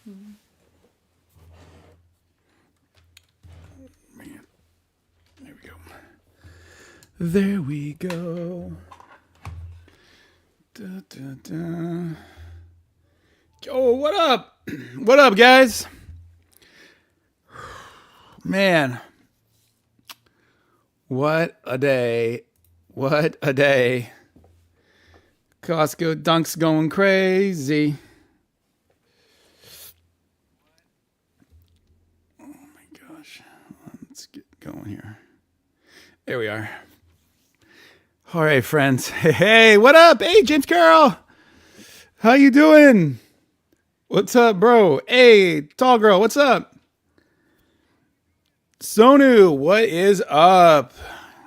Man, there we go. There we go. Da, da, da. Oh, what up? What up, guys? Man, what a day. What a day. Costco Dunk's going crazy. Oh my gosh. Let's get going here. There we are. All right, friends. Hey, what up? Hey, James Carroll. How you doing? What's up, bro? Hey, tall girl, what's up? Sonu, what is up?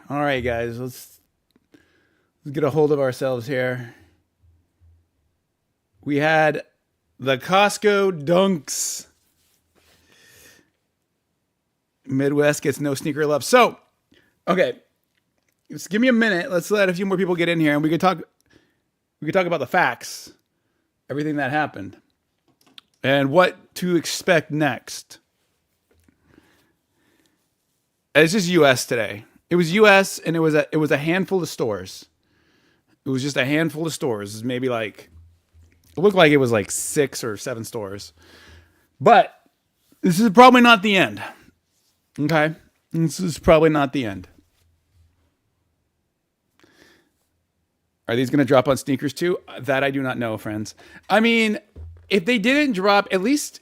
All right, guys, let's get a hold of ourselves here. We had the Costco Dunks. Midwest gets no sneaker love. So, okay, just give me a minute. Let's let a few more people get in here, and we could talk about the facts, everything that happened, and what to expect next. It's just U.S. today. It was U.S. and it was a handful of stores. It was just a handful of stores. Maybe like it looked like it was like 6 or 7 stores. But this is probably not the end. Okay? This is probably not the end. Are these going to drop on sneakers too? That I do not know, friends. I mean, if they didn't drop, at least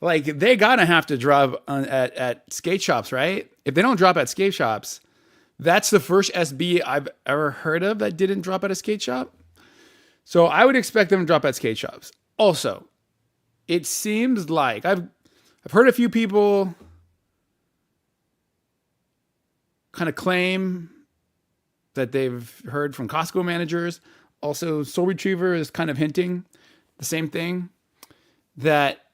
like they gotta have to drop at skate shops, right? If they don't drop at skate shops, that's the first SB I've ever heard of that didn't drop at a skate shop. So I would expect them to drop at skate shops. Also, it seems like I've heard a few people kind of claim that they've heard from Costco managers. Also, Soul Retriever is kind of hinting the same thing, that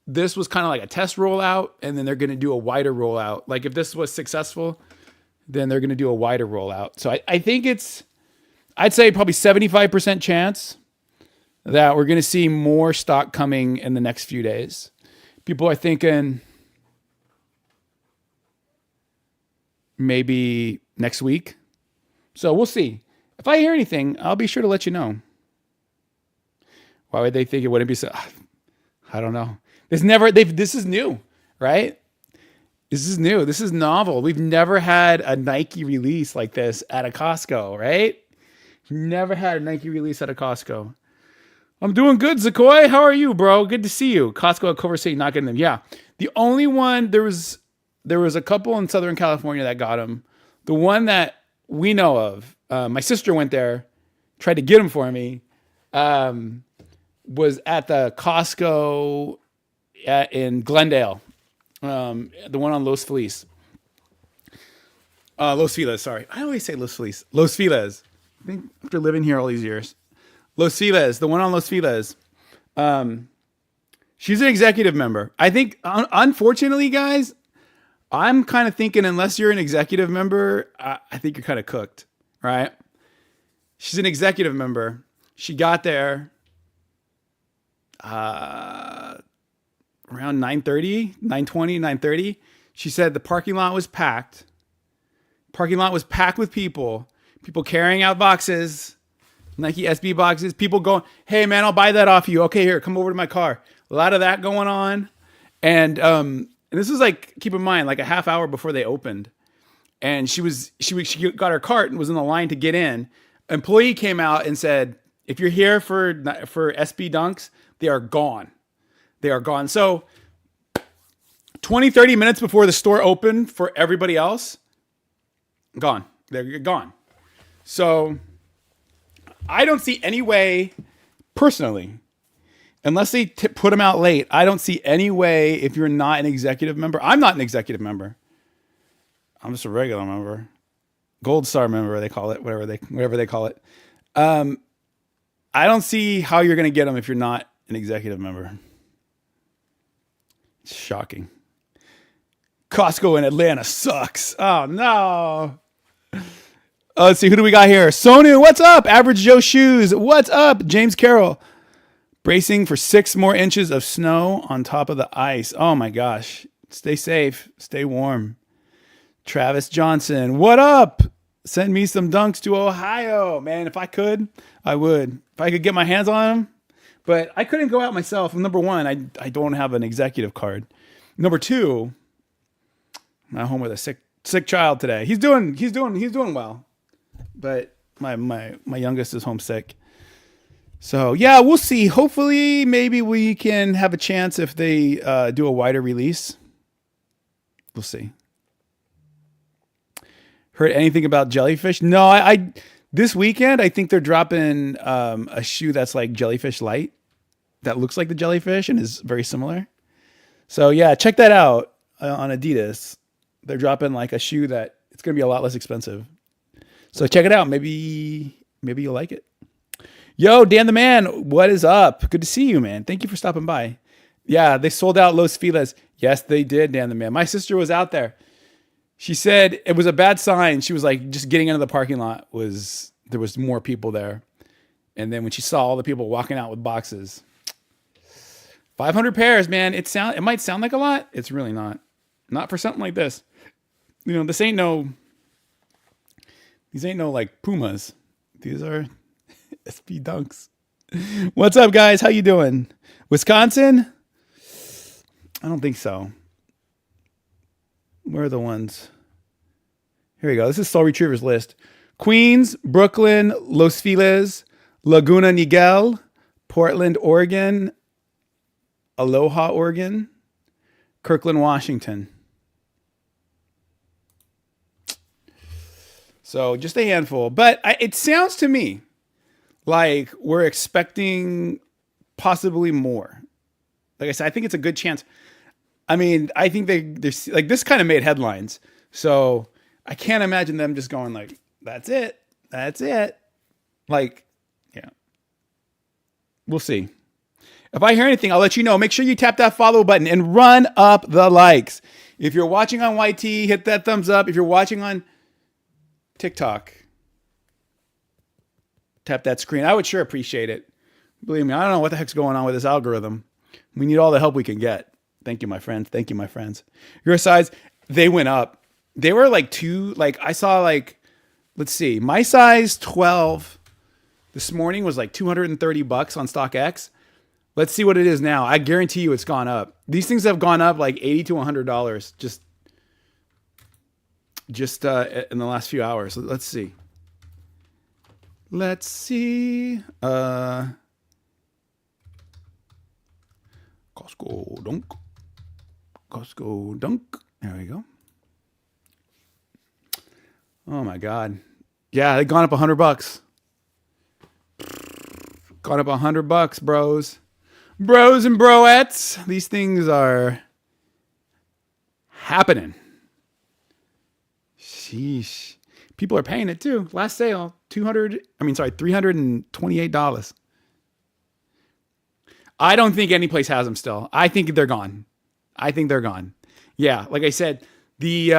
this was kind of like a test rollout, and then they're going to do a wider rollout. Like if this was successful, then they're going to do a wider rollout. So I think I'd say probably 75% chance that we're going to see more stock coming in the next few days. People are thinking maybe next week. So we'll see. If I hear anything, I'll be sure to let you know. Why would they think it wouldn't be so? I don't know. This is new, right? This is new. This is novel. We've never had a Nike release like this at a Costco, right? Never had a Nike release at a Costco. I'm doing good, Zakoy. How are you, bro? Good to see you. Costco at Culver City, not getting them. Yeah. The only one, there was a couple in Southern California that got them. The one that we know of, my sister went there, tried to get them for me, was at the Costco in Glendale, the one on Los Feliz. Los Feliz, sorry. I always say Los Feliz. Los Feliz. I think after living here all these years. Los Feliz, the one on Los Feliz. She's an executive member. I think, unfortunately, guys, I'm kind of thinking unless you're an executive member, I think you're kind of cooked, right? She's an executive member. She got there around 9:30, 9:20, 9:30. She said the parking lot was packed. Parking lot was packed with people carrying out boxes, Nike SB boxes, people going, hey man, I'll buy that off you. Okay, here, come over to my car. A lot of that going on. And this was like, keep in mind, like a half hour before they opened. And she got her cart and was in the line to get in. Employee came out and said, if you're here for SB Dunks, they are gone. They are gone. So 20, 30 minutes before the store opened for everybody else, gone. They're gone. So I don't see any way, personally, unless they put them out late, I don't see any way if you're not an executive member. I'm not an executive member. I'm just a regular member. Gold Star member, they call it, whatever they call it. I don't see how you're going to get them if you're not an executive member. It's shocking. Costco in Atlanta sucks. Oh, no. Let's see. Who do we got here? Sonu, what's up? Average Joe Shoes. What's up? James Carroll. Bracing for 6 more inches of snow on top of the ice. Oh my gosh. Stay safe. Stay warm. Travis Johnson, what up? Send me some dunks to Ohio. Man, if I could, I would. If I could get my hands on them. But I couldn't go out myself. Number one, I don't have an executive card. Number two, I'm at home with a sick child today. He's doing well. But my youngest is homesick. So yeah, we'll see. Hopefully, maybe we can have a chance if they do a wider release. We'll see. Heard anything about jellyfish? No, I this weekend I think they're dropping a shoe that's like jellyfish light that looks like the jellyfish and is very similar. So yeah, check that out on Adidas. They're dropping like a shoe that it's gonna be a lot less expensive. So check it out. Maybe you'll like it. Yo, Dan the Man, what is up? Good to see you, man. Thank you for stopping by. Yeah, they sold out Los Feliz. Yes, they did, Dan the Man. My sister was out there. She said it was a bad sign. She was like, just getting into the parking lot there was more people there. And then when she saw all the people walking out with boxes, 500 pairs, man. It might sound like a lot. It's really not. Not for something like this. You know, these ain't no like Pumas. These are SB Dunks. What's up, guys? How you doing? Wisconsin? I don't think so. Where are the ones? Here we go. This is Soul Retriever's list. Queens, Brooklyn, Los Feliz, Laguna Niguel, Portland, Oregon, Aloha, Oregon, Kirkland, Washington. So just a handful. But it sounds to me like we're expecting possibly more. Like I said, I think it's a good chance. I mean, I think they're like, this kind of made headlines. So I can't imagine them just going like, that's it. That's it. Like, yeah. We'll see. If I hear anything, I'll let you know. Make sure you tap that follow button and run up the likes. If you're watching on YT, hit that thumbs up. If you're watching on TikTok, tap that screen. I would sure appreciate it. Believe me, I don't know what the heck's going on with this algorithm. We need all the help we can get. Thank you, my friends. Thank you, my friends. Your size, they went up. They were like I saw like, let's see, my size 12 this morning was like $230 on StockX. Let's see what it is now. I guarantee you it's gone up. These things have gone up like $80 to $100 just in the last few hours. Let's see. Let's see. Costco dunk. Costco dunk. There we go. Oh my God. Yeah, they've gone up $100. Gone up $100, bros. Bros and broettes. These things are happening. Sheesh. People are paying it too. Last sale, $328. I don't think any place has them still. I think they're gone. Yeah, like I said, the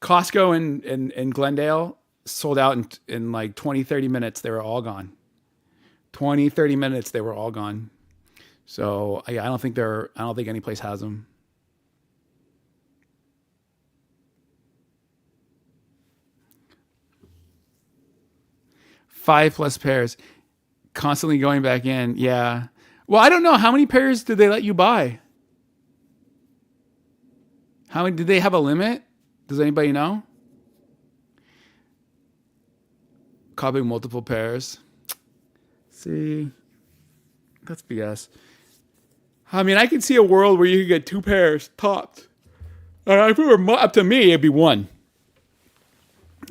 Costco in Glendale sold out in like 20, 30 minutes. They were all gone. 20, 30 minutes, they were all gone. So yeah, I don't think any place has them. Five plus pairs, constantly going back in. Yeah. Well, I don't know. How many pairs did they let you buy? How many, did they have a limit? Does anybody know? Copying multiple pairs. See, that's BS. I mean, I can see a world where you could get 2 pairs topped. If it were up to me, it'd be 1.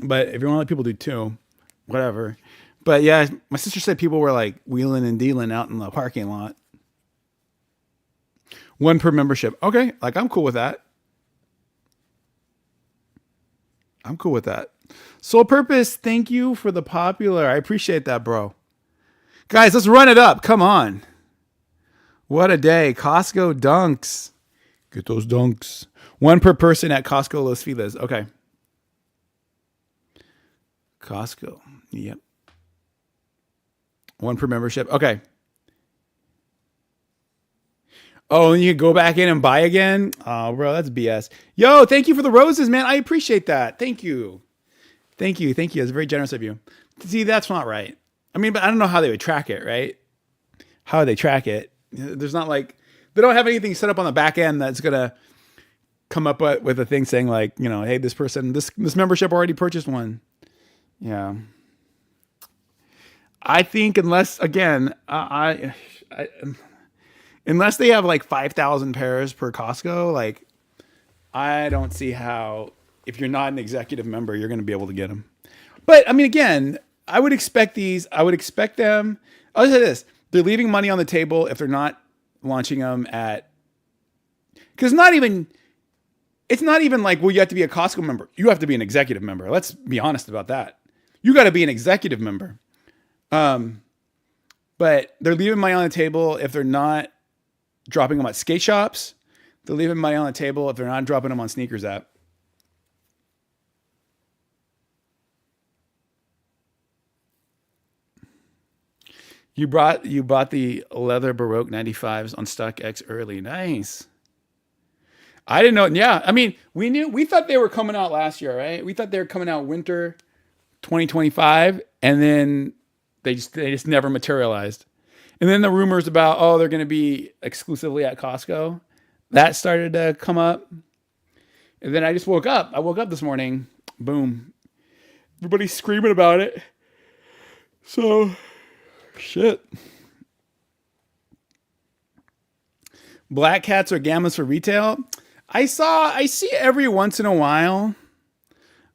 But if you want to let people do 2, whatever. But yeah, my sister said people were like wheeling and dealing out in the parking lot. 1 per membership. Okay, like I'm cool with that. Soul Purpose, thank you for the popular. I appreciate that, bro. Guys, let's run it up. Come on. What a day. Costco dunks. Get those dunks. 1 per person at Costco Los Feliz. Okay. Costco. Yep. 1 per membership. Okay. Oh, and you can go back in and buy again? Oh, bro, that's BS. Yo, thank you for the roses, man. I appreciate that. Thank you. Thank you. Thank you. That's very generous of you. See, that's not right. I mean, but I don't know how they would track it, right? How would they track it? There's not like, they don't have anything set up on the back end that's going to come up with a thing saying like, hey, this person, this membership already purchased one. Yeah. I think unless, again, unless they have like 5,000 pairs per Costco, like I don't see how, if you're not an executive member, you're going to be able to get them. But I mean, again, I would expect these. I would expect them. I'll say this: they're leaving money on the table if they're not launching them at. Because it's not even like, well, you have to be a Costco member. You have to be an executive member. Let's be honest about that. You got to be an executive member. But they're leaving money on the table if they're not dropping them at skate shops. They're leaving money on the table if they're not dropping them on Sneakers app. You bought the leather Baroque 95s on StockX early. Nice. I didn't know. Yeah, I mean, we thought they were coming out last year, right? We thought they were coming out winter 2025, and then they just never materialized. And then the rumors about, oh, they're going to be exclusively at Costco, that started to come up. And then I just woke up. I woke up this morning. Boom. Everybody's screaming about it. So, shit. Black cats or gammas for retail. I see every once in a while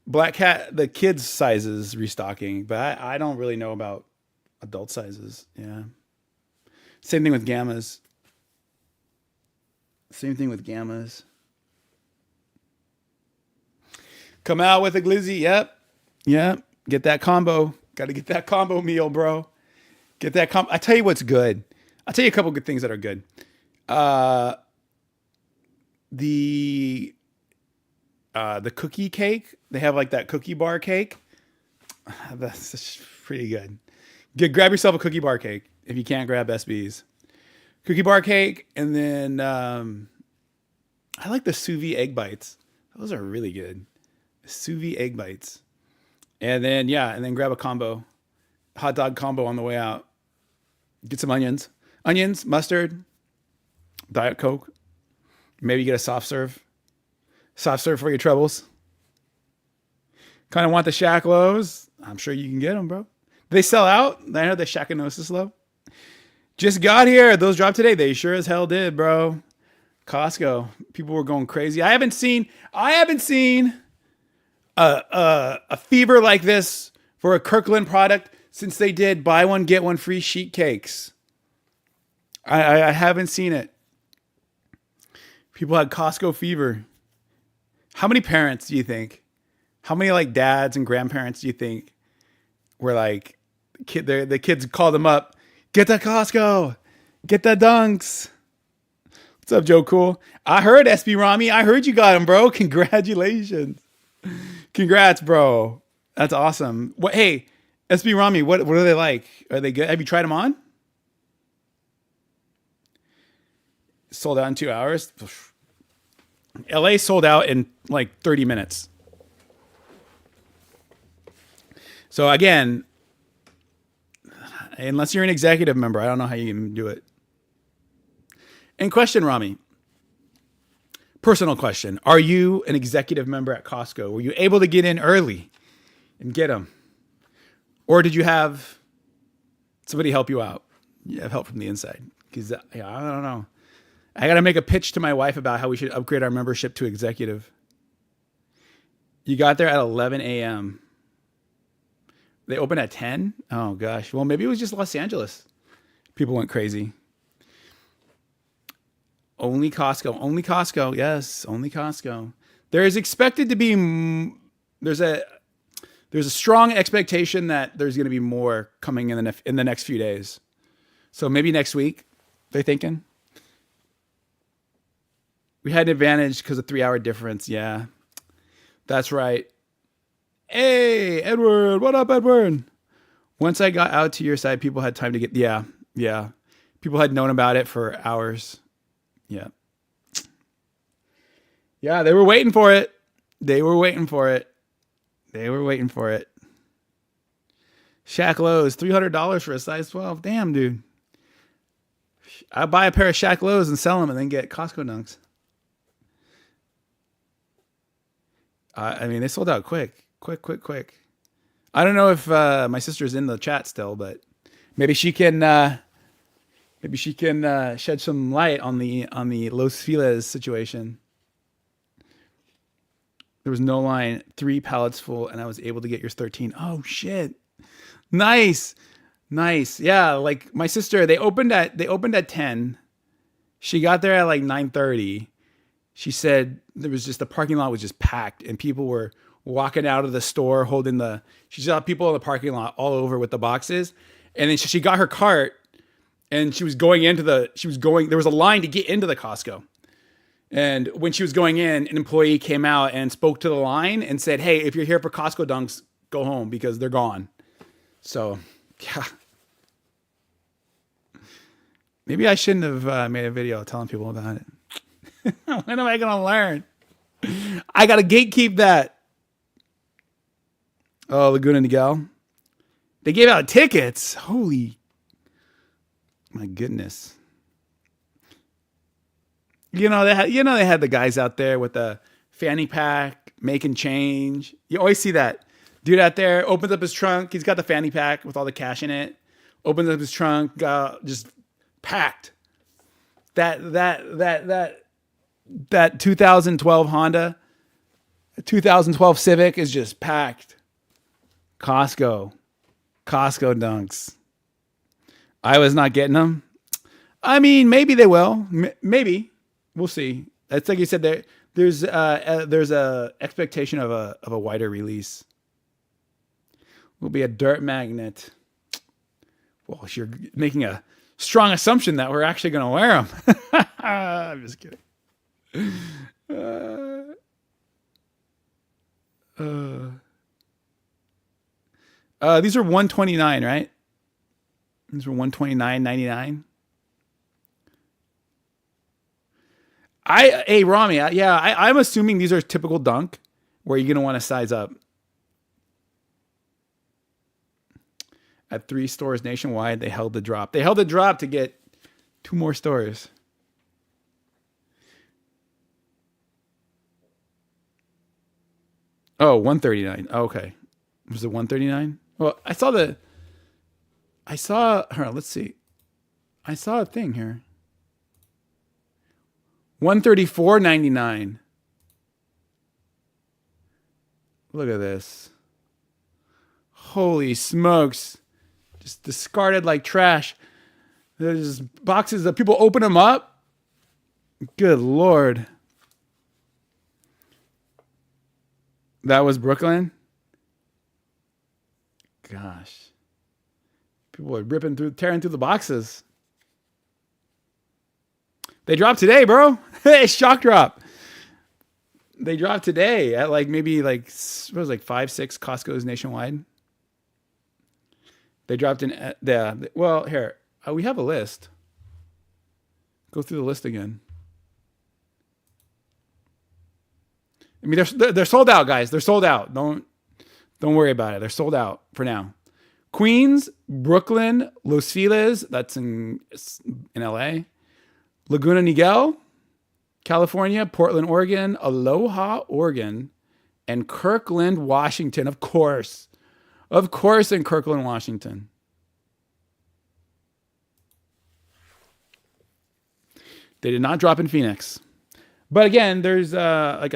black cat, the kids sizes restocking, but I don't really know about adult sizes. Yeah. Same thing with gammas. Same thing with gammas. Come out with a glizzy. Yep. Yep. Get that combo. Got to get that combo meal, bro. Get that combo. I tell you what's good. I'll tell you a couple good things that are good. The cookie cake. They have like that cookie bar cake. That's pretty good. Grab yourself a cookie bar cake if you can't grab SB's. Cookie bar cake, and then I like the sous vide egg bites. Those are really good. Sous vide egg bites. And then grab a combo. Hot dog combo on the way out. Get some onions. Onions, mustard, Diet Coke. Maybe get a soft serve. Soft serve for your troubles. Kind of want the Shaq lows? I'm sure you can get them, bro. They sell out? I know the Shaqanosis low. Just got here. Those dropped today. They sure as hell did, bro. Costco. People were going crazy. I haven't seen a fever like this for a Kirkland product since they did buy one get one free sheet cakes. I haven't seen it. People had Costco fever. How many parents do you think? How many like dads and grandparents do you think were like the kids called them up? Get that Costco. Get that Dunks. What's up, Joe Cool? I heard SB Rami. I heard you got him, bro. Congratulations. Congrats, bro. That's awesome. What? Hey, SB Rami, what are they like? Are they good? Have you tried them on? Sold out in 2 hours. LA sold out in like 30 minutes. So again, unless you're an executive member, I don't know how you can do it. And question, Rami. Personal question. Are you an executive member at Costco? Were you able to get in early and get them? Or did you have somebody help you out? You have help from the inside. Because I don't know. I got to make a pitch to my wife about how we should upgrade our membership to executive. You got there at 11 a.m. They open at 10? Oh, gosh. Well, maybe it was just Los Angeles. People went crazy. Only Costco. Only Costco. Yes, only Costco. There is expected to be... There's a strong expectation that there's going to be more coming in the next few days. So maybe next week, they're thinking. We had an advantage because of 3-hour difference. Yeah, that's right. Hey, Edward. What up, Edward? Once I got out to your side, people had time to get... Yeah. People had known about it for hours. Yeah. Yeah, they were waiting for it. They were waiting for it. They were waiting for it. Shaq Lowe's, $300 for a size 12. Damn, dude. I'd buy a pair of Shaq Lowe's and sell them and then get Costco dunks. I mean, they sold out quick. Quick, quick, quick. I don't know if my sister's in the chat still, but maybe she can shed some light on the Los Feliz situation. There was no line, 3 pallets full, and I was able to get yours 13. Oh shit. Nice. Nice. Yeah, like my sister, they opened at 10. She got there at like 9:30. She said there was just the parking lot was just packed and people were walking out of the store holding she saw people in the parking lot all over with the boxes. And then she got her cart and there was a line to get into the Costco. And when she was going in, an employee came out and spoke to the line and said, "Hey, if you're here for Costco dunks, go home because they're gone." So, yeah. Maybe I shouldn't have made a video telling people about it. When am I going to learn? I got to gatekeep that. Oh, Laguna Niguel. They gave out tickets. Holy. My goodness. They had the guys out there with the fanny pack making change. You always see that dude out there opens up his trunk. He's got the fanny pack with all the cash in it. Opens up his trunk, just packed. That 2012 Honda, 2012 Civic is just packed. Costco dunks. I was not getting them. I mean, maybe they will. Maybe. We'll see. It's like you said. There's a expectation of a wider release. Will be a dirt magnet. Well, you're making a strong assumption that we're actually going to wear them. I'm just kidding. These are $129, right? These were $129.99. Hey, Rami, I'm assuming these are typical dunk where you're going to want to size up. At 3 stores nationwide, they held the drop. They held the drop to get 2 more stores. Oh, $139. Oh, okay. Was it $139? Well, hold on, let's see. I saw a thing here. $134.99. Look at this. Holy smokes. Just discarded like trash. There's boxes that people open them up. Good Lord. That was Brooklyn? Gosh. People are tearing through the boxes. They dropped today, bro. Hey, shock drop. They dropped today at maybe 5, 6 Costco's nationwide. They dropped in well, here. We have a list. Go through the list again. I mean, they're sold out, guys. They're sold out. Don't worry about it. They're sold out for now. Queens, Brooklyn, Los Feliz, that's in LA. Laguna Niguel, California, Portland, Oregon, Aloha, Oregon, and Kirkland, Washington. Of course, in Kirkland, Washington. They did not drop in Phoenix. But again, there's a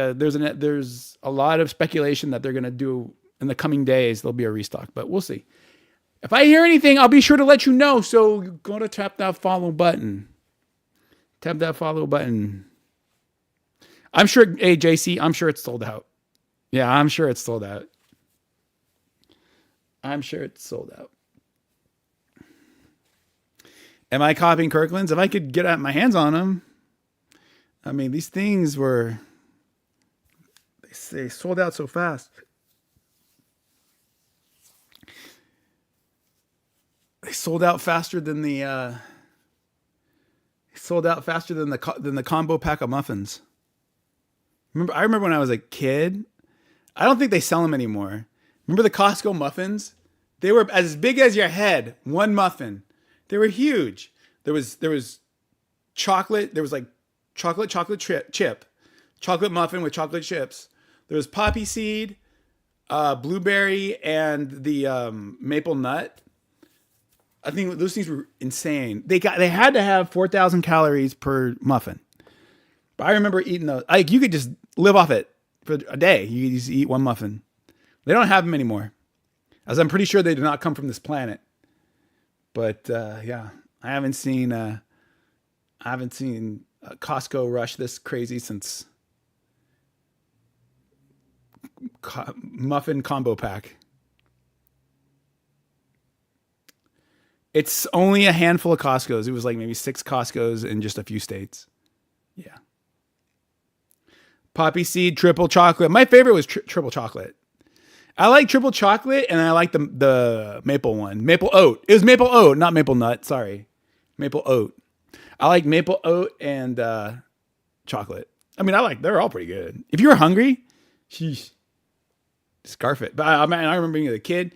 lot of speculation that they're going to do in the coming days. There'll be a restock, but we'll see. If I hear anything, I'll be sure to let you know. So go to tap that follow button. Tap that follow button. I'm sure, hey, JC, I'm sure it's sold out. Yeah, I'm sure it's sold out. Am I copying Kirkland's? If I could get my hands on them. I mean, these things they sold out so fast. They sold out faster than the sold out faster than the combo pack of muffins. I remember when I was a kid. I don't think they sell them anymore. Remember the Costco muffins? They were as big as your head. One muffin. They were huge. There was chocolate. There was like chip, chocolate muffin with chocolate chips. There was poppy seed, blueberry, and the maple nut. I think those things were insane. They had to have 4,000 calories per muffin. But I remember eating those. Like you could just live off it for a day. You could just eat one muffin. They don't have them anymore, as I'm pretty sure they do not come from this planet. But yeah, I haven't seen Costco rush this crazy since muffin combo pack. It's only a handful of Costco's. It was like maybe 6 Costco's in just a few states. Yeah. Poppy seed, triple chocolate. My favorite was triple chocolate. I like triple chocolate, and I like the maple one. Maple oat. It was maple oat, not maple nut. Sorry. Maple oat. I like maple oat and chocolate. I mean, they're all pretty good. If you were hungry, sheesh, scarf it. But I remember being a kid.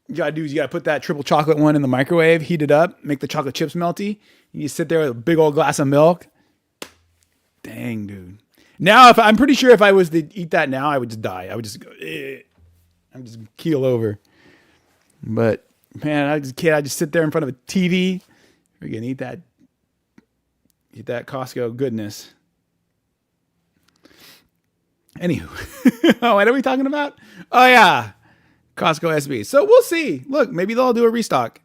You gotta put that triple chocolate one in the microwave, heat it up, make the chocolate chips melty. You sit there with a big old glass of milk. Dang, dude. Now, I'm pretty sure if I was to eat that now, I would just die. I would just go, I'm just keel over. But man, I was a kid. I just sit there in front of a TV. We're gonna eat that Costco goodness. Anywho, what are we talking about? Oh yeah. Costco SB. So we'll see. Look, maybe they'll do a restock.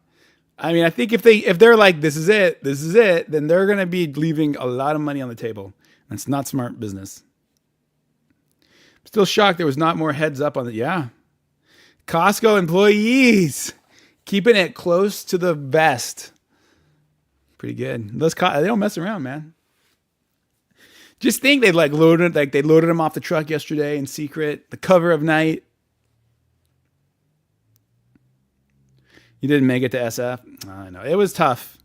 I mean, I think if they're like, this is it, then they're going to be leaving a lot of money on the table. That's not smart business. Still shocked there was not more heads up on it. Yeah. Costco employees keeping it close to the vest. Pretty good. They don't mess around, man. Just think they loaded them off the truck yesterday in secret, the cover of night. You didn't make it to SF? I know. It was tough.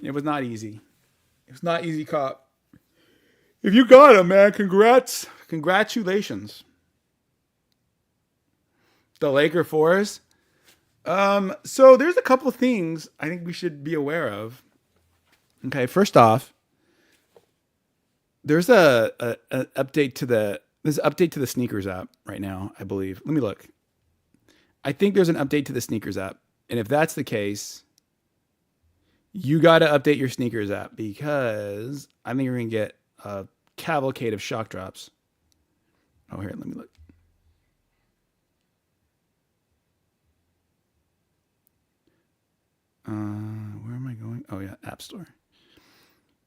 It was not easy. It was not easy, cop. If you got him, man, congrats. Congratulations. The Laker Force. So there's a couple of things I think we should be aware of. Okay, first off, there's an update to the sneakers app right now, I believe. Let me look. I think there's an update to the sneakers app. And if that's the case, you got to update your sneakers app because I think you're going to get a cavalcade of shock drops. Oh, here, let me look. Where am I going? Oh, yeah, App Store.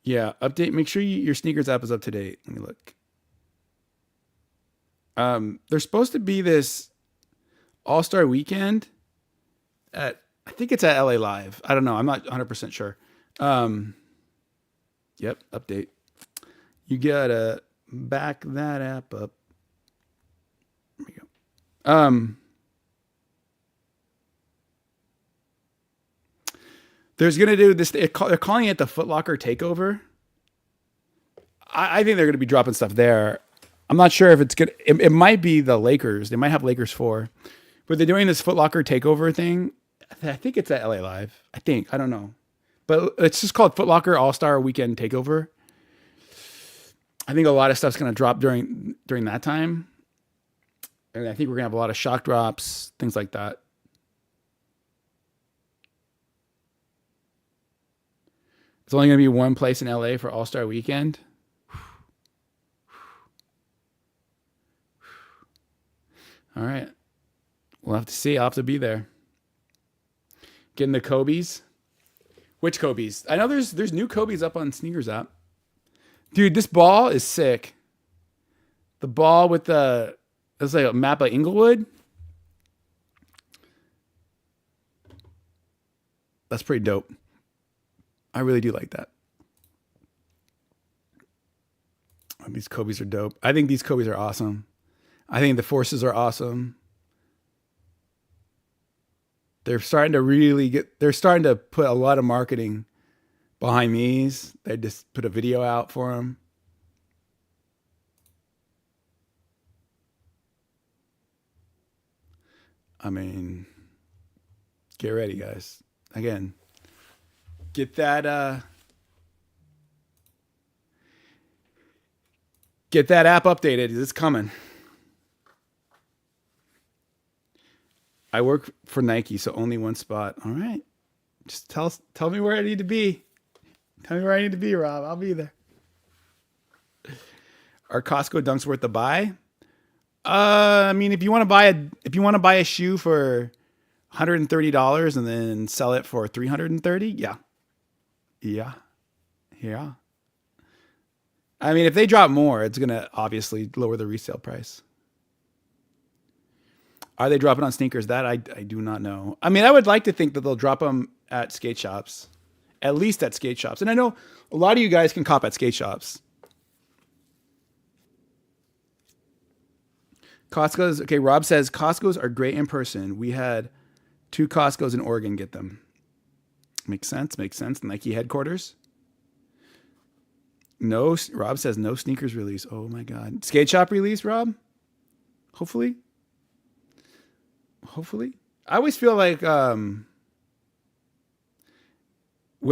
Yeah, update. Make sure your sneakers app is up to date. Let me look. There's supposed to be this All-Star Weekend I think it's at LA Live. I don't know. I'm not 100% sure. Yep, update. You gotta back that app up. There we go. There's gonna do this. They're calling it the Foot Locker Takeover. I think they're gonna be dropping stuff there. I'm not sure if it's good. It might be the Lakers. They might have Lakers 4. But they're doing this Foot Locker Takeover thing. I think it's at LA Live. I don't know. But it's just called Foot Locker All-Star Weekend Takeover. I think a lot of stuff's going to drop during that time. And I think we're going to have a lot of shock drops, things like that. It's only going to be one place in LA for All-Star Weekend. All right. We'll have to see. I'll have to be there. Getting the Kobe's. Which Kobe's? I know there's new Kobe's up on Sneakers app. Dude, this ball is sick. The ball with it's like a map of Inglewood. That's pretty dope. I really do like that. These Kobe's are dope. I think these Kobe's are awesome. I think the Forces are awesome. They're starting to put a lot of marketing Behind me's, they just put a video out for him. I mean, get ready, guys. Again, get that app updated. It's coming. I work for Nike, so only one spot. All right. Just tell me where I need to be. Tell me where I need to be, Rob. I'll be there. Are Costco dunks worth the buy? I mean, if you want to buy a shoe for $130 and then sell it for $330, yeah. I mean, if they drop more, it's gonna obviously lower the resale price. Are they dropping on sneakers? That I do not know. I mean, I would like to think that they'll drop them at skate shops, at least at skate shops. And I know a lot of you guys can cop at skate shops. Costco's, okay, Rob says Costco's are great in person. We had 2 Costco's in Oregon get them. Makes sense. Nike headquarters. No, Rob says no sneakers release. Oh my God. Skate shop release, Rob? Hopefully. I always feel like when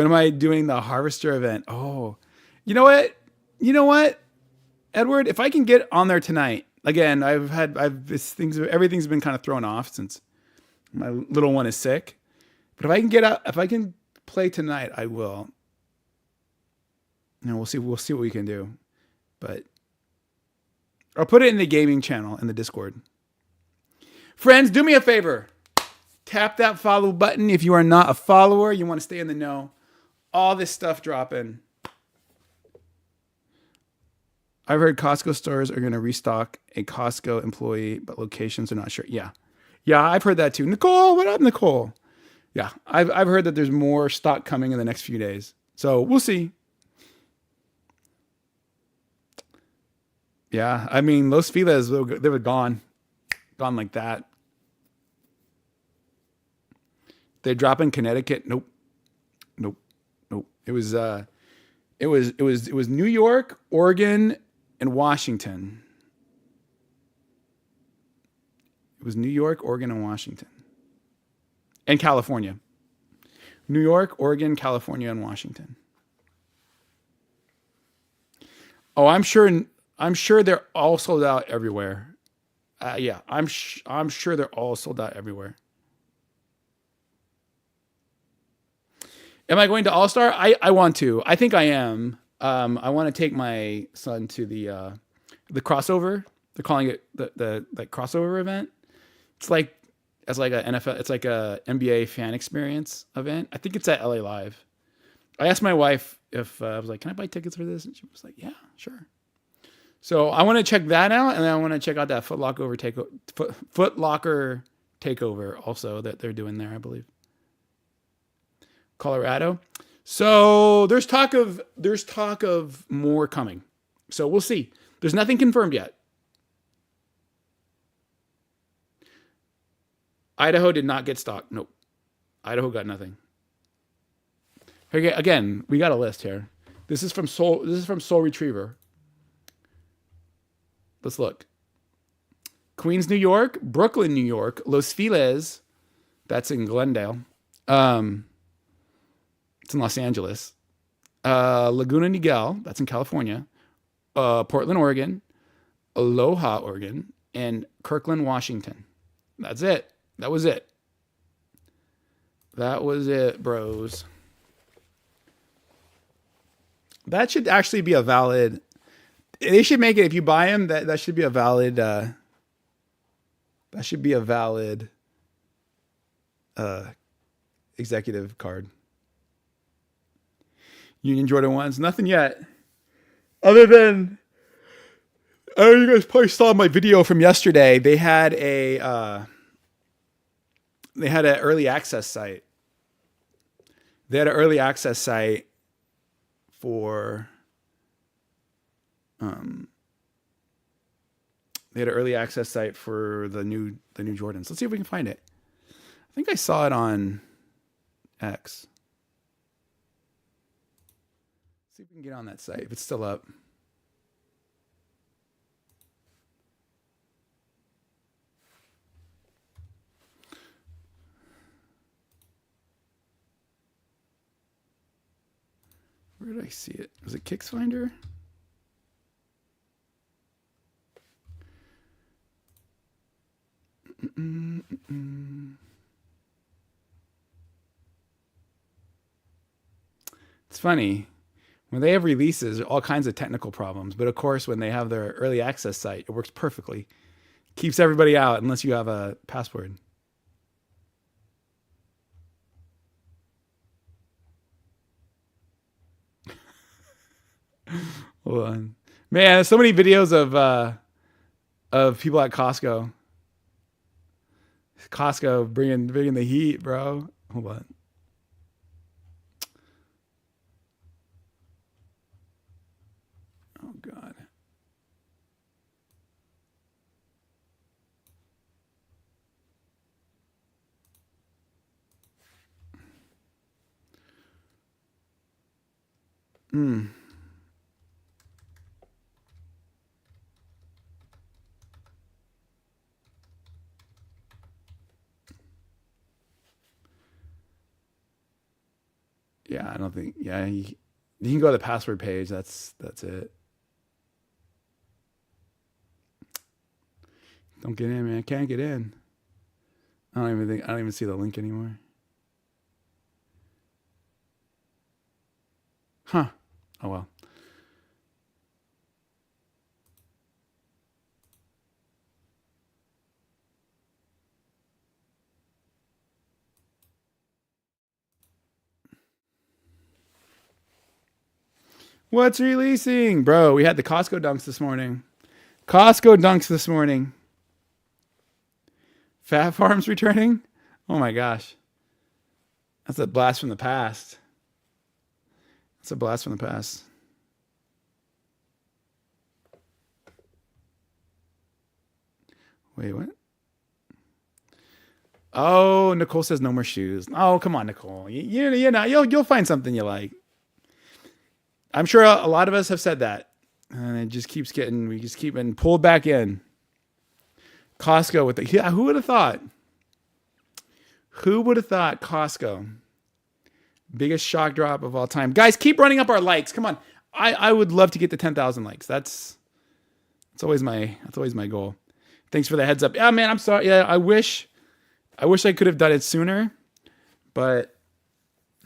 am I doing the Harvester event? Oh, you know what, Edward? If I can get on there tonight, again, everything's been kind of thrown off since my little one is sick. But if I can play tonight, I will. We'll see what we can do. But I'll put it in the gaming channel in the Discord. Friends, do me a favor. Tap that follow button if you are not a follower. You want to stay in the know. All this stuff dropping. I've heard Costco stores are going to restock a Costco employee, but locations are not sure. Yeah, I've heard that too. Nicole, what up, Nicole? Yeah, I've heard that there's more stock coming in the next few days. So we'll see. Yeah, I mean, Los Feliz, they were gone like that. They drop in Connecticut. Nope. It was New York, Oregon, and Washington. It was New York, Oregon, and Washington. And California. New York, Oregon, California, and Washington. Oh, I'm sure they're all sold out everywhere. Yeah, I'm sure they're all sold out everywhere. Am I going to All-Star? I want to. I think I am. I want to take my son to the crossover. They're calling it the crossover event. It's like a NFL. It's like a NBA fan experience event. I think it's at LA Live. I asked my wife if I was like, "Can I buy tickets for this?" And she was like, "Yeah, sure." So I want to check that out, and then I want to check out that Foot Locker takeover also that they're doing there, I believe. Colorado. So there's talk of more coming. So we'll see. There's nothing confirmed yet. Idaho did not get stock. Nope. Idaho got nothing. Okay, again, we got a list here. This is from Soul Retriever. Let's look. Queens, New York, Brooklyn, New York, Los Feliz, that's in Glendale. It's in Los Angeles. Laguna Niguel, that's in California. Portland, Oregon. Aloha, Oregon. And Kirkland, Washington. That's it. That was it. That was it, bros. That should actually be a valid... They should make it, if you buy them, that should be a valid... that should be a valid executive card. Union Jordan 1s, nothing yet. Other than, you guys probably saw my video from yesterday. They had an early access site. They had an early access site for, the new Jordans. Let's see if we can find it. I think I saw it on X. see if we can get on that site if it's still up. Where did I see it? Was it KicksFinder? It's funny. When they have releases, all kinds of technical problems. But of course, when they have their early access site, it works perfectly. Keeps everybody out unless you have a password. Hold on. Man, there's so many videos of people at Costco. Costco bringing the heat, bro. Hold on. Oh God. Yeah, I don't think. Yeah, you can go to the password page. That's it. Don't get in, man. I can't get in. I don't even see the link anymore. Huh. Oh well. What's releasing? Bro, we had the Costco dunks this morning. Costco dunks this morning. Fat Farms returning? Oh my gosh. That's a blast from the past. That's a blast from the past. Wait, what? Oh, Nicole says no more shoes. Oh, come on, Nicole. You know, you'll find something you like. I'm sure a lot of us have said that. And it just keeps we just keep getting pulled back in. Costco with the, yeah, who would have thought? Who would have thought Costco? Biggest shock drop of all time. Guys, keep running up our likes. Come on. I would love to get to 10,000 likes. That's always my goal. Thanks for the heads up. Yeah, man, I'm sorry. Yeah, I wish I could have done it sooner. But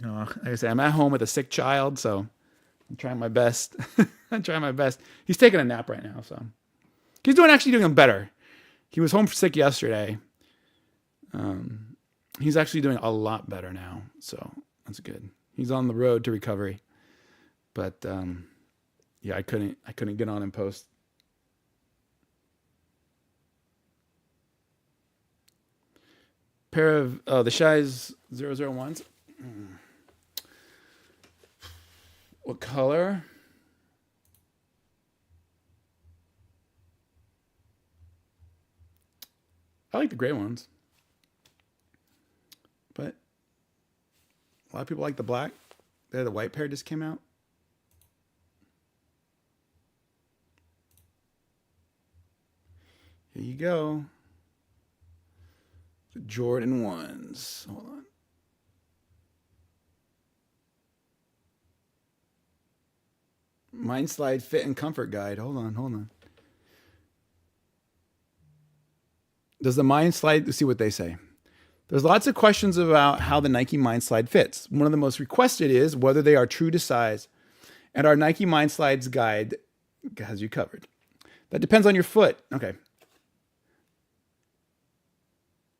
like I said, I'm at home with a sick child, so I'm trying my best. I'm trying my best. He's taking a nap right now, so he's actually doing better. He was home sick yesterday. He's actually doing a lot better now, so that's good. He's on the road to recovery, but yeah, I couldn't get on and post. Pair of the Shies 001s. What color? I like the gray ones, but a lot of people like the black. The white pair just came out. Here you go. The Jordan 1s. Hold on. Mindslide Fit and Comfort Guide. Hold on. Does the Mindslide, let's see what they say. There's lots of questions about how the Nike Mindslide fits. One of the most requested is whether they are true to size. And our Nike Mindslides guide has you covered. That depends on your foot. Okay.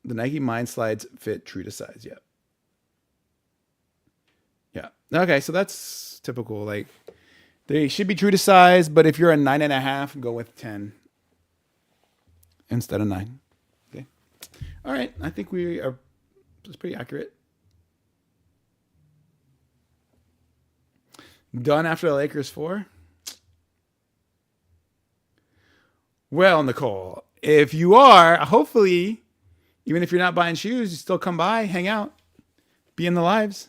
The Nike Mindslides fit true to size. Yep. Yeah. Okay, so that's typical. Like, they should be true to size, but if you're a 9.5, go with 10 instead of 9. Okay. All right. I think we are just pretty accurate. Done after the Lakers 4. Well, Nicole, if you are, hopefully, even if you're not buying shoes, you still come by, hang out, be in the lives.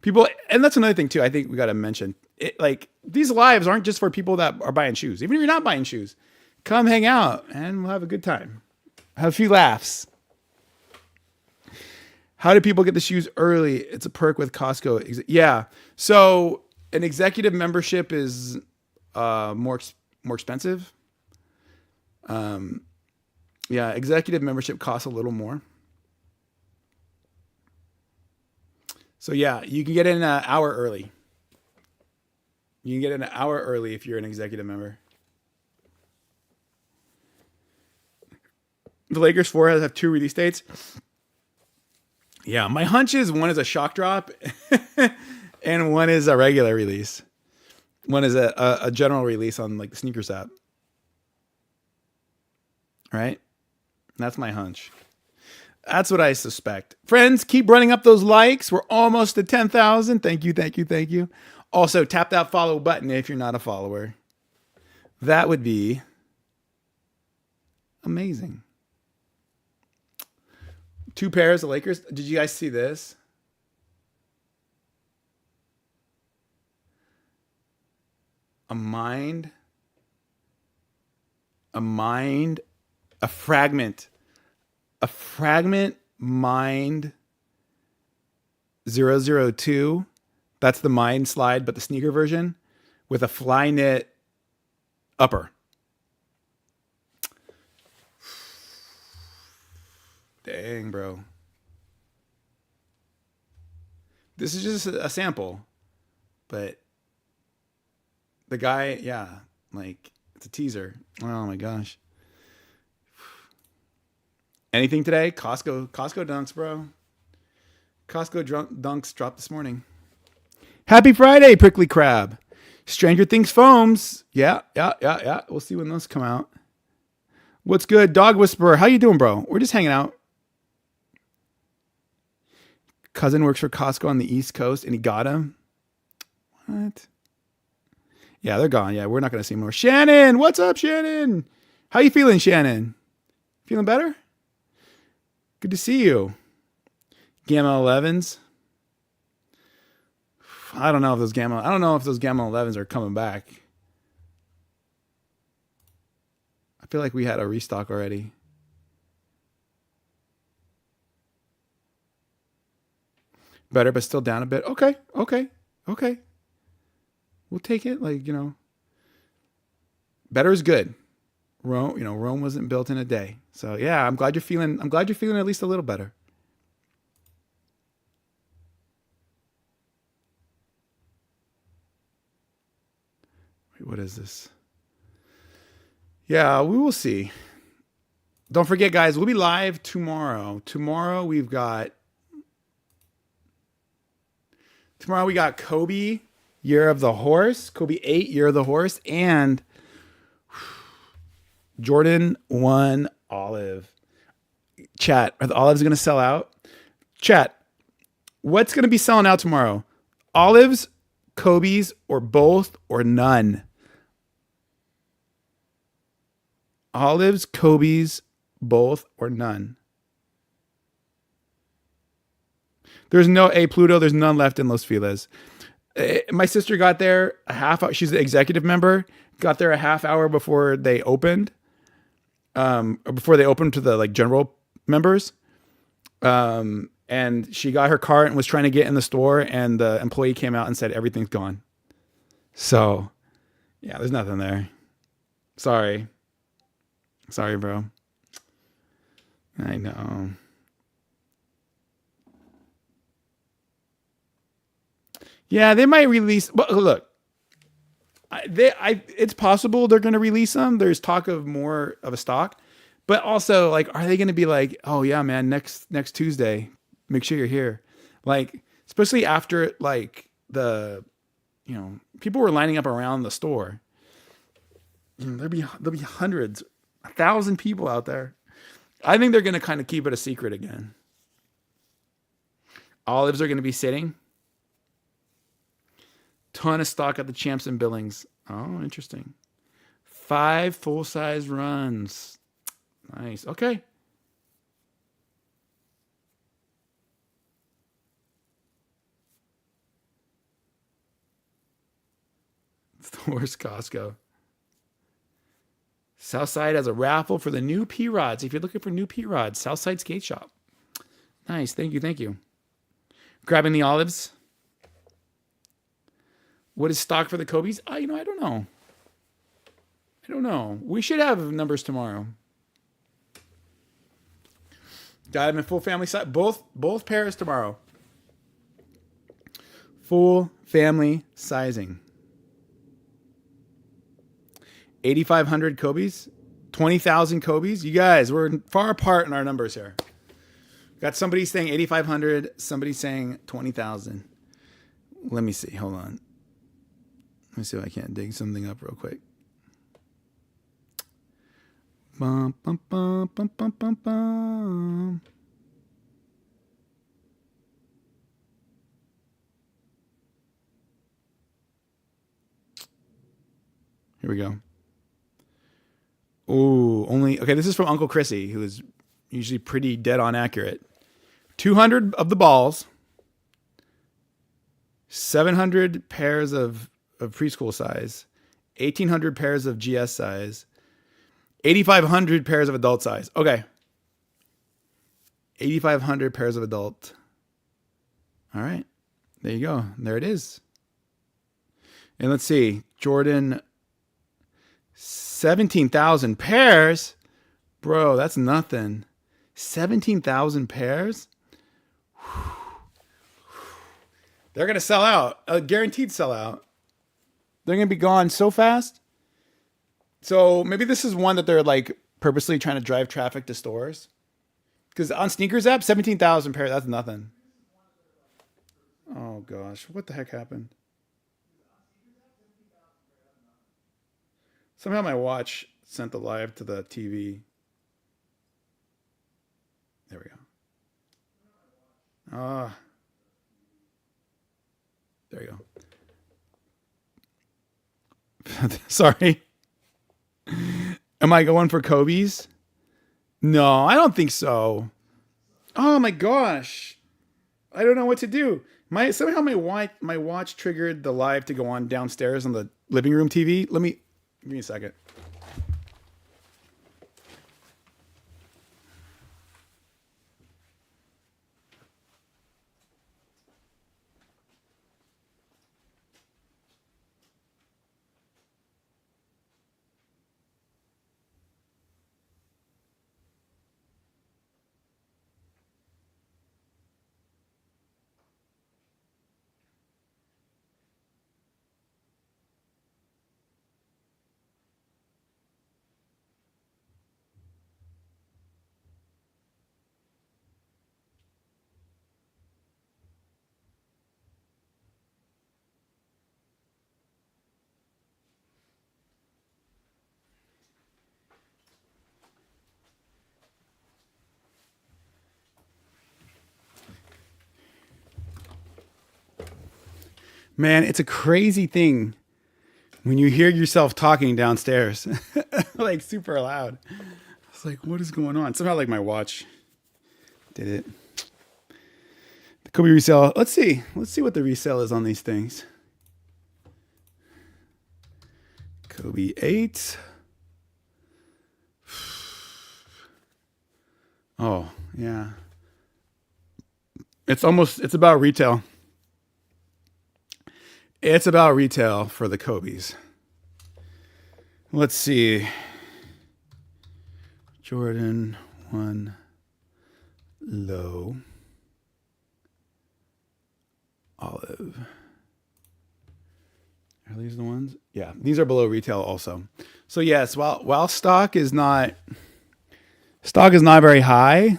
People, and that's another thing too. I think we got to mention it. Like these lives aren't just for people that are buying shoes. Even if you're not buying shoes, come hang out and we'll have a good time. Have a few laughs. How do people get the shoes early? It's a perk with Costco. Yeah. So an executive membership is more expensive. Yeah, executive membership costs a little more. So yeah, you can get in an hour early. You can get in an hour early if you're an executive member. The Lakers 4 have 2 release dates. Yeah, my hunch is one is a shock drop and one is a regular release. One is a general release on like the sneakers app. Right? That's my hunch. That's what I suspect. Friends, keep running up those likes. We're almost at 10,000. Thank you, thank you, thank you. Also, tap that follow button if you're not a follower. That would be amazing. 2 pairs of Lakers. Did you guys see this? A fragment mind 002. That's the mind slide, but the sneaker version with a fly knit upper. Dang, bro. This is just a sample, but the guy, yeah, like it's a teaser. Oh my gosh. Anything today? Costco dunks, bro. Dunks dropped this morning. Happy Friday, Prickly Crab. Stranger Things foams. Yeah. We'll see when those come out. What's good, Dog Whisperer? How you doing, bro? We're just hanging out. Cousin works for Costco on the East Coast, and he got him. What? Yeah, they're gone. Yeah, we're not going to see more. Shannon, what's up, Shannon? How you feeling, Shannon? Feeling better? Good to see you. Gamma 11s. I don't know if those Gamma 11s are coming back. I feel like we had a restock already. Better, but still down a bit. Okay. We'll take it. Like, better is good. Rome wasn't built in a day. So yeah, I'm glad you're feeling at least a little better. Wait, what is this? Yeah, we will see. Don't forget, guys, we'll be live tomorrow. Tomorrow we got Kobe, Year of the Horse, Kobe 8, Year of the Horse, and Jordan 1 olive. Chat, are the olives going to sell out? Chat, what's going to be selling out tomorrow? Olives, Kobe's, or both, or none? Olives, Kobe's, both, or none? There's no Pluto. There's none left in Los Feliz. My sister got there a half hour. She's the executive member. Got there a half hour before they opened. Before they opened to the general members. And she got her cart and was trying to get in the store, and the employee came out and said everything's gone. So, yeah, there's nothing there. Sorry, bro. I know. Yeah, they might release. But look, it's possible they're going to release them. There's talk of more of a stock, but also are they going to be like, oh yeah, man, next Tuesday, make sure you're here, especially after the, people were lining up around the store. There'll be hundreds, 1,000 people out there. I think they're going to kind of keep it a secret again. Olives are going to be sitting. Ton of stock at the Champs and Billings. Oh, interesting. 5 full-size runs. Nice. Okay. It's the worst Costco. Southside has a raffle for the new P-Rods. If you're looking for new P-Rods, Southside Skate Shop. Nice. Thank you. Thank you. Grabbing the olives. What is stock for the Kobe's? I don't know. I don't know. We should have numbers tomorrow. Got them in full family size. Both pairs tomorrow. Full family sizing. 8,500 Kobe's. 20,000 Kobe's. You guys, we're far apart in our numbers here. Got somebody saying 8,500. Somebody saying 20,000. Let me see. Hold on. Let me see if I can't dig something up real quick. Bum, bum, bum, bum, bum, bum, bum. Here we go. Oh, okay, this is from Uncle Chrissy, who is usually pretty dead on accurate. 200 of the balls, 700 pairs of preschool size, 1,800 pairs of GS size, 8,500 pairs of adult size. Okay. 8,500 pairs of adult. All right. There you go. There it is. And let's see. Jordan, 17,000 pairs. Bro, that's nothing. 17,000 pairs? They're going to sell out. A guaranteed sell out. They're going to be gone so fast. So maybe this is one that they're like purposely trying to drive traffic to stores. Because on Sneakers app, 17,000 pairs, that's nothing. Oh gosh, what the heck happened? Somehow my watch sent the live to the TV. There we go. There you go. Sorry. Am I going for Kobe's? No, I don't think so. Oh my gosh. I don't know what to do. Somehow my watch triggered the live to go on downstairs on the living room TV. Give me a second. Man, it's a crazy thing when you hear yourself talking downstairs, like super loud. It's like, what is going on? Somehow, like my watch did it. The Kobe resale. Let's see what the resale is on these things. Kobe 8. Oh yeah, it's about retail. It's about retail for the Kobe's. Let's see. Jordan 1 low. Olive. Are these the ones? Yeah, these are below retail also. So yes, while stock is not very high,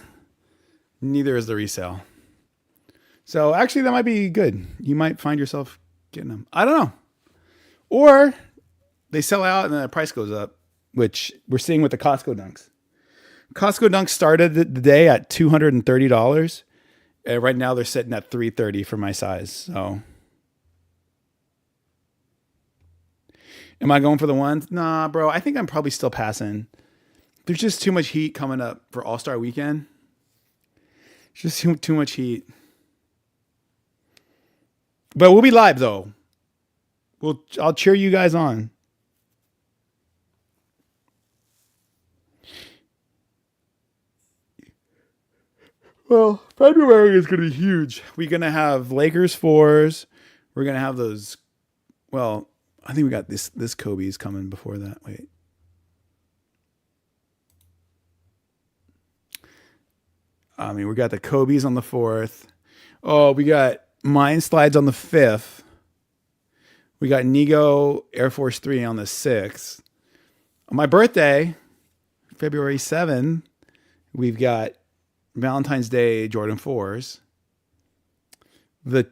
neither is the resale. So actually that might be good. You might find yourself getting them. I don't know. Or they sell out and then the price goes up, which we're seeing with the Costco Dunks. Costco Dunks started the day at $230. And right now they're sitting at $330 for my size. So am I going for the ones? Nah, bro. I think I'm probably still passing. There's just too much heat coming up for All-Star Weekend. It's just too much heat. But we'll be live, though. I'll cheer you guys on. Well, February is going to be huge. We're going to have Lakers fours. We're going to have those. Well, I think we got this Kobe's coming before that. Wait. I mean, we got the Kobe's on the 4th. Oh, we got Mine Slides on the 5th. We got Nego Air Force 3 on the 6th. On my birthday, February 7th, we've got Valentine's Day Jordan 4s. The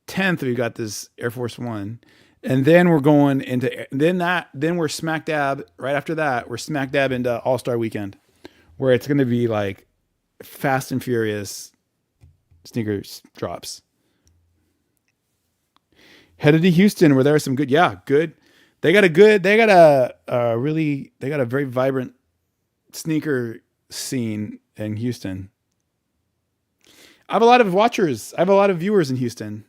10th, we got this Air Force 1. And then we're going into then we're smack dab right after that, we're smack dab into All-Star weekend, where it's going to be like fast and furious sneakers drops. Headed to Houston, where there are some good. They got a very vibrant sneaker scene in Houston. I have a lot of watchers. I have a lot of viewers in Houston.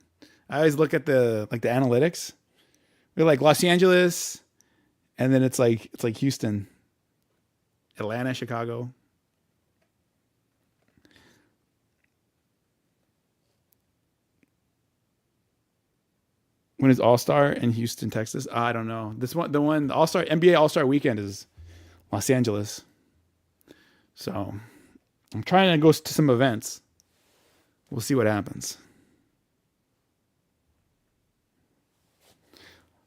I always look at the analytics. We're like Los Angeles, and then it's like Houston, Atlanta, Chicago. When is All Star in Houston, Texas? I don't know. The All Star NBA All Star weekend is Los Angeles. So I'm trying to go to some events. We'll see what happens.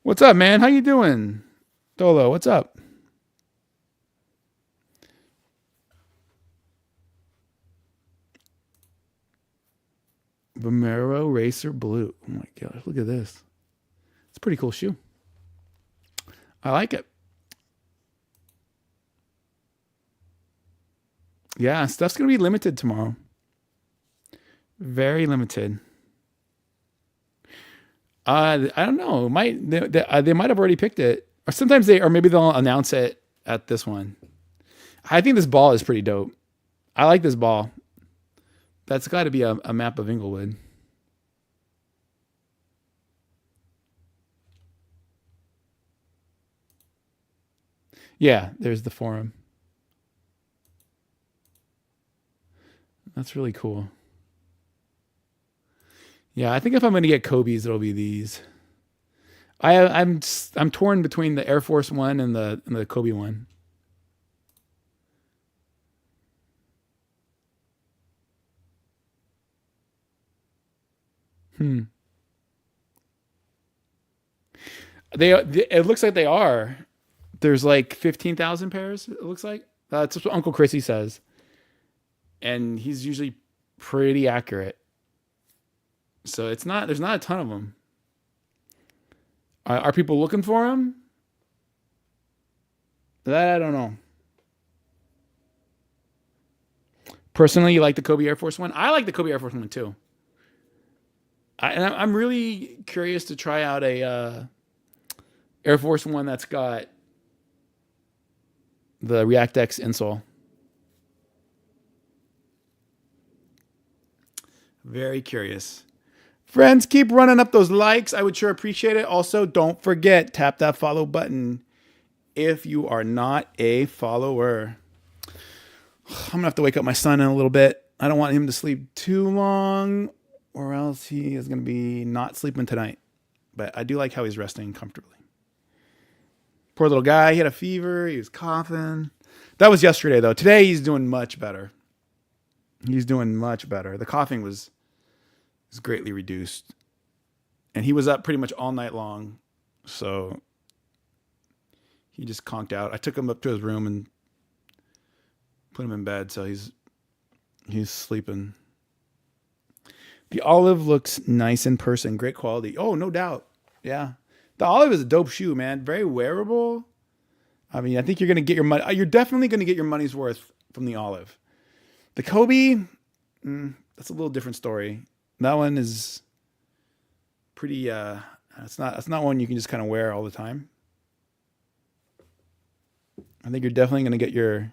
What's up, man? How you doing? Dolo, what's up? Vomero Racer Blue. Oh my gosh, look at this. It's a pretty cool shoe. I like it. Yeah, stuff's going to be limited tomorrow. Very limited. I don't know. They might have already picked it, or sometimes or maybe they'll announce it at this one. I think this ball is pretty dope. I like this ball. That's got to be a map of Inglewood. Yeah, there's the forum. That's really cool. Yeah, I think if I'm going to get Kobe's, it'll be these. I'm torn between the Air Force One and the Kobe one. Hmm. It looks like they are. There's like 15,000 pairs. It looks like that's what Uncle Chrissy says, and he's usually pretty accurate. So it's not. There's not a ton of them. Are people looking for them? That I don't know. Personally, you like the Kobe Air Force One? I like the Kobe Air Force One too. I'm really curious to try out a Air Force One that's got the React X insole. Very curious. Friends, keep running up those likes. I would sure appreciate it. Also, don't forget, tap that follow button if you are not a follower. I'm going to have to wake up my son in a little bit. I don't want him to sleep too long, or else he is going to be not sleeping tonight. But I do like how he's resting comfortably. Poor little guy. He had a fever. He was coughing. That was yesterday, though. Today, he's doing much better. He's doing much better. The coughing was greatly reduced. And he was up pretty much all night long. So he just conked out. I took him up to his room and put him in bed. So he's sleeping. The Olive looks nice in person. Great quality. Oh, no doubt. Yeah. The Olive is a dope shoe, man. Very wearable. I mean, I think you're going to get your money. You're definitely going to get your money's worth from the Olive. The Kobe, that's a little different story. That one is pretty. It's not one you can just kind of wear all the time. I think you're definitely going to get your.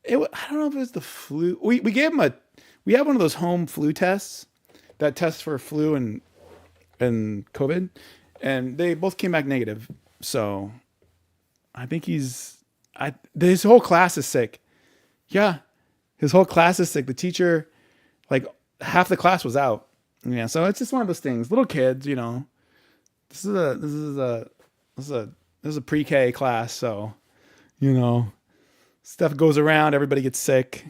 I don't know if it was the flu. We gave him we have one of those home flu tests that tests for flu and COVID, and they both came back negative. So I think his whole class is sick. Yeah, his whole class is sick. The teacher, like half the class was out. Yeah, so it's just one of those things. Little kids, This is a this is a this is a this is a pre-K class, so you know stuff goes around. Everybody gets sick.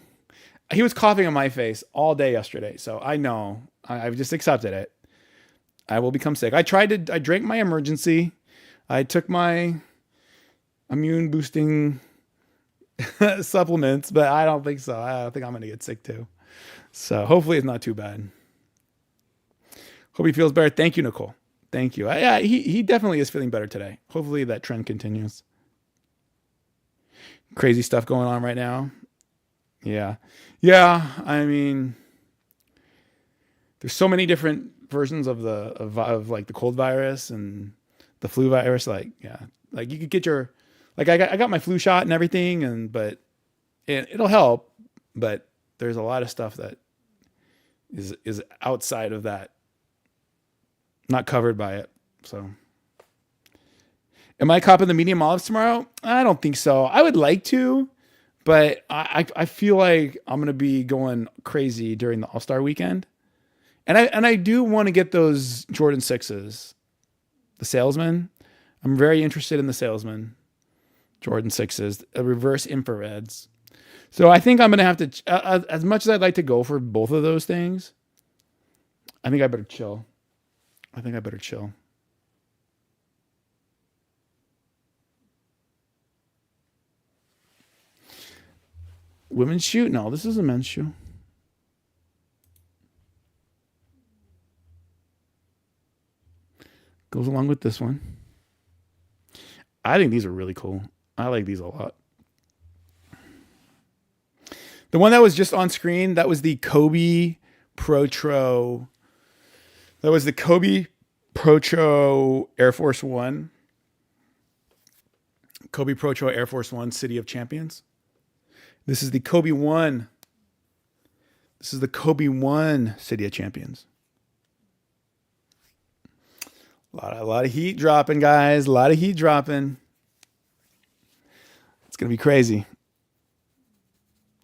He was coughing on my face all day yesterday, so I know I've just accepted it. I will become sick. I drank my emergency. I took my immune boosting supplements, but I don't think so. I don't think I'm going to get sick too. So hopefully it's not too bad. Hope he feels better. Thank you, Nicole. Thank you. Yeah, he definitely is feeling better today. Hopefully that trend continues. Crazy stuff going on right now. Yeah. Yeah. I mean, there's so many different versions of like the cold virus and the flu virus. Like, yeah, like you could get I got my flu shot and everything, but it'll help. But there's a lot of stuff that is outside of that, not covered by it. So, am I copping the medium olives tomorrow? I don't think so. I would like to, but I feel like I'm gonna be going crazy during the All-Star weekend, and I do want to get those Jordan 6s, the Salesman. I'm very interested in the Salesman, Jordan 6s, reverse infrareds. So I think I'm gonna have to, as much as I'd like to go for both of those things, I think I better chill. Women's shoe? No, this is a men's shoe. Goes along with this one. I think these are really cool. I like these a lot. The one that was just on screen, that was the Kobe Protro. That was the Kobe Protro Air Force One. Kobe Protro Air Force One, City of Champions. This is the Kobe One. This is the Kobe One, City of Champions. A lot of heat dropping, guys. A lot of heat dropping. It's going to be crazy.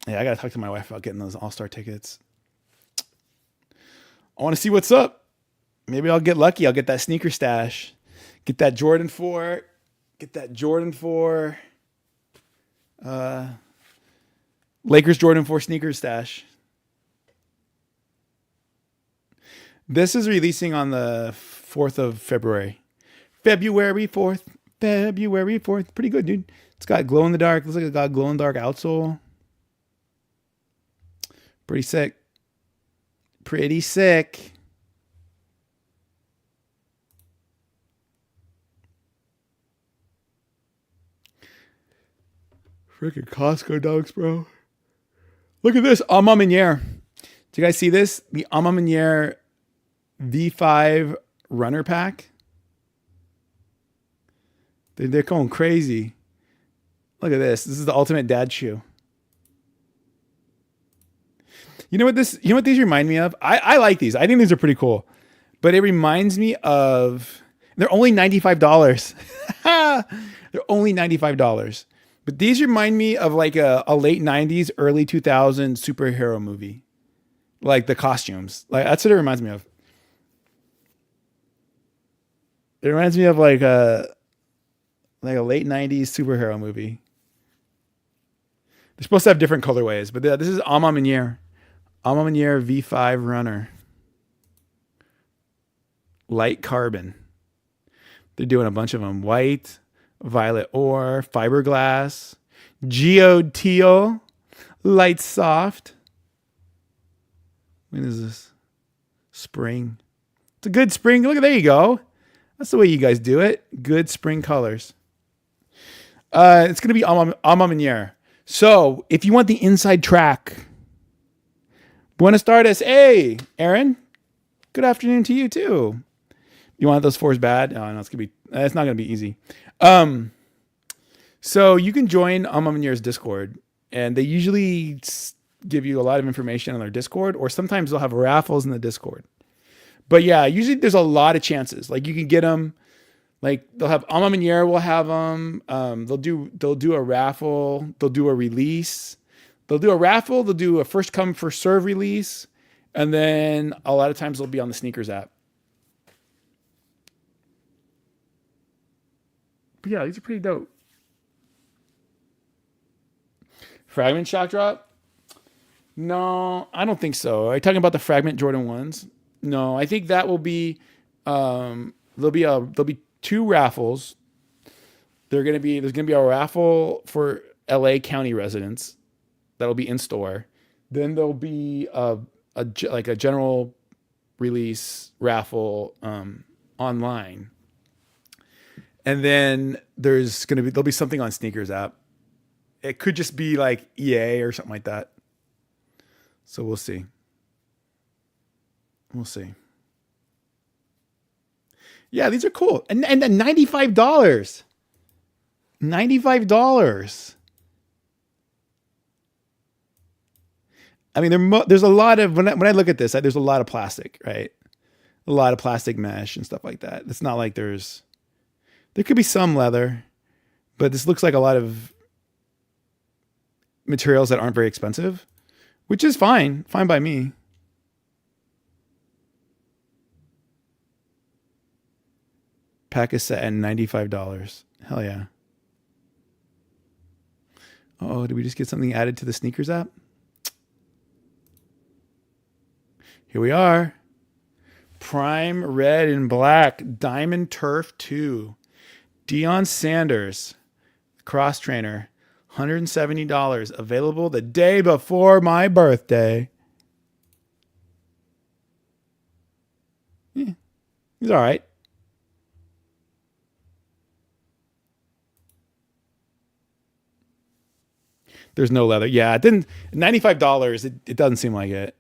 Yeah, I got to talk to my wife about getting those All-Star tickets. I want to see what's up. Maybe I'll get lucky. I'll get that sneaker stash. Get that Jordan 4. Lakers Jordan 4 sneakers stash. This is releasing on the 4th of February. February 4th. Pretty good, dude. It's got glow in the dark. Looks like it's got glow in the dark outsole. Pretty sick. Freaking Costco dogs, bro. Look at this. Ama Meniere. Do you guys see this? The Ama Meniere V5 runner pack. They're going crazy. Look at this. This is the ultimate dad shoe. You know what these remind me of? I like these. I think these are pretty cool. But it reminds me of, they're only $95. They're only $95. But these remind me of like a late 90s, early 2000s superhero movie. Like the costumes. Like that's what it reminds me of. It reminds me of like a late 90s superhero movie. They're supposed to have different colorways, but this is Ama Meniere. Ama Meniere V5 runner. Light carbon. They're doing a bunch of them. White, violet ore, fiberglass, geode teal, light soft. When is this? Spring. It's a good spring. Look, there you go. That's the way you guys do it. Good spring colors. It's going to be Ama Meniere. So if you want the inside track, Buenas tardes. Hey, Aaron. Good afternoon to you too. You want those fours bad? Oh, no, it's not gonna be easy. So you can join Ama Meniere's Discord, and they usually give you a lot of information on their Discord, or sometimes they'll have raffles in the Discord. But yeah, usually there's a lot of chances. Like you can get them Like they'll have Alma Maniera will have them. They'll do a raffle. They'll do a release. They'll do a raffle. They'll do a first come first serve release, and then a lot of times they'll be on the sneakers app. But yeah, these are pretty dope. Fragment shock drop? No, I don't think so. Are you talking about the Fragment Jordan ones? No, I think that will be. There'll be two raffles. There's gonna be a raffle for L.A. County residents that'll be in store. Then there'll be like a general release raffle online, and then there'll be something on sneakers app. It could just be like EA or something like that. So we'll see. We'll see. Yeah, these are cool. And then $95. $95. I mean, there's a lot of when I look at this, there's a lot of plastic, right? A lot of plastic mesh and stuff like that. It's not like there could be some leather, but this looks like a lot of materials that aren't very expensive, which is fine by me. Pack is set at $95. Hell yeah. Oh, did we just get something added to the sneakers app? Here we are. Prime red and black diamond turf 2. Deion Sanders, cross trainer, $170, available the day before my birthday. Yeah, he's all right. There's no leather. Yeah, it didn't. $95. It doesn't seem like it.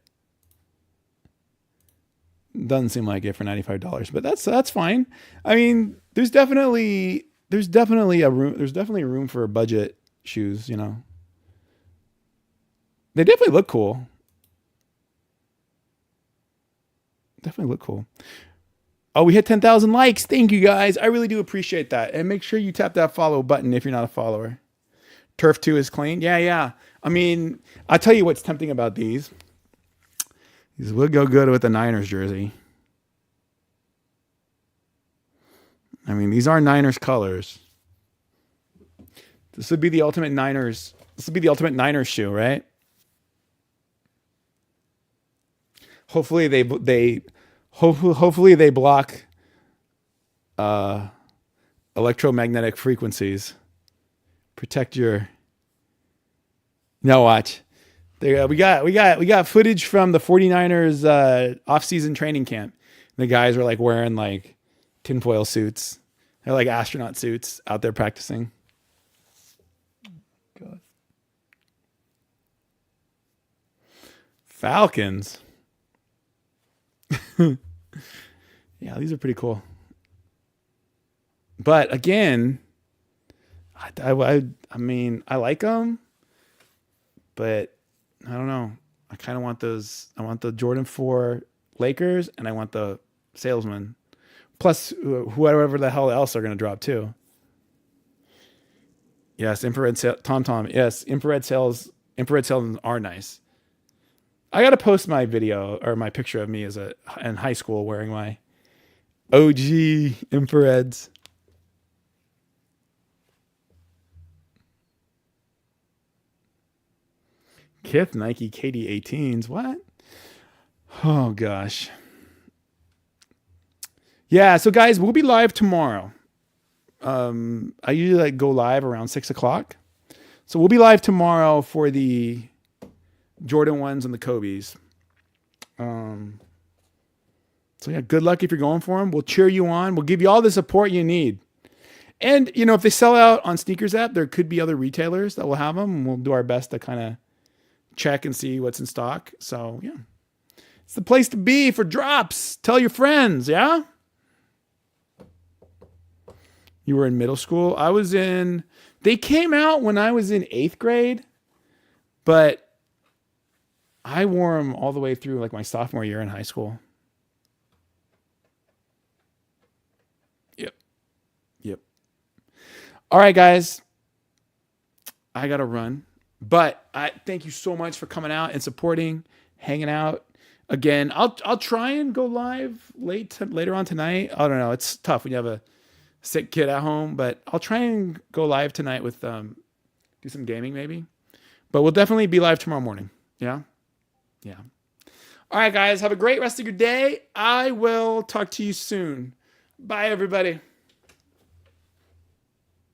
Doesn't seem like it for $95, but that's fine. I mean, there's definitely room for budget shoes. You know, they definitely look cool. Definitely look cool. Oh, we hit 10,000 likes. Thank you guys. I really do appreciate that. And make sure you tap that follow button if you're not a follower. Turf 2 is clean. Yeah. I mean, I'll tell you what's tempting about these. These would go good with the Niners jersey. I mean, these are Niners colors. This would be the ultimate Niners. This would be the ultimate Niners shoe, right? Hopefully hopefully they block electromagnetic frequencies. Protect your. Now watch. We got footage from the 49ers off-season training camp. The guys were like wearing like tinfoil suits. They're like astronaut suits out there practicing. God. Falcons. Yeah, these are pretty cool. But again, I mean, I like them, but I don't know. I kind of want those. I want the Jordan 4 Lakers, and I want the Salesman. Plus, whoever the hell else are going to drop too. Yes, infrared Tom. Yes, infrared sales. Infrared sales are nice. I got to post my video or my picture of me in high school wearing my OG infrareds. Kith Nike KD 18s. What? Oh gosh. Yeah, so guys, we'll be live tomorrow. I usually like go live around 6:00. So we'll be live tomorrow for the Jordan 1s and the Kobe's. So yeah, good luck if you're going for them. We'll cheer you on. We'll give you all the support you need. And you know, if they sell out on Sneakers app, there could be other retailers that will have them, and we'll do our best to kind of check and see what's in stock. So yeah, it's the place to be for drops. Tell your friends. Yeah. You were in middle school. They came out when I was in 8th grade, but I wore them all the way through like my sophomore year in high school. Yep. All right, guys. I got to run. But I thank you so much for coming out and supporting, hanging out. Again, I'll try and go live later on tonight. I don't know. It's tough when you have a sick kid at home, but I'll try and go live tonight with do some gaming maybe. But we'll definitely be live tomorrow morning. Yeah? Yeah. All right, guys. Have a great rest of your day. I will talk to you soon. Bye, everybody.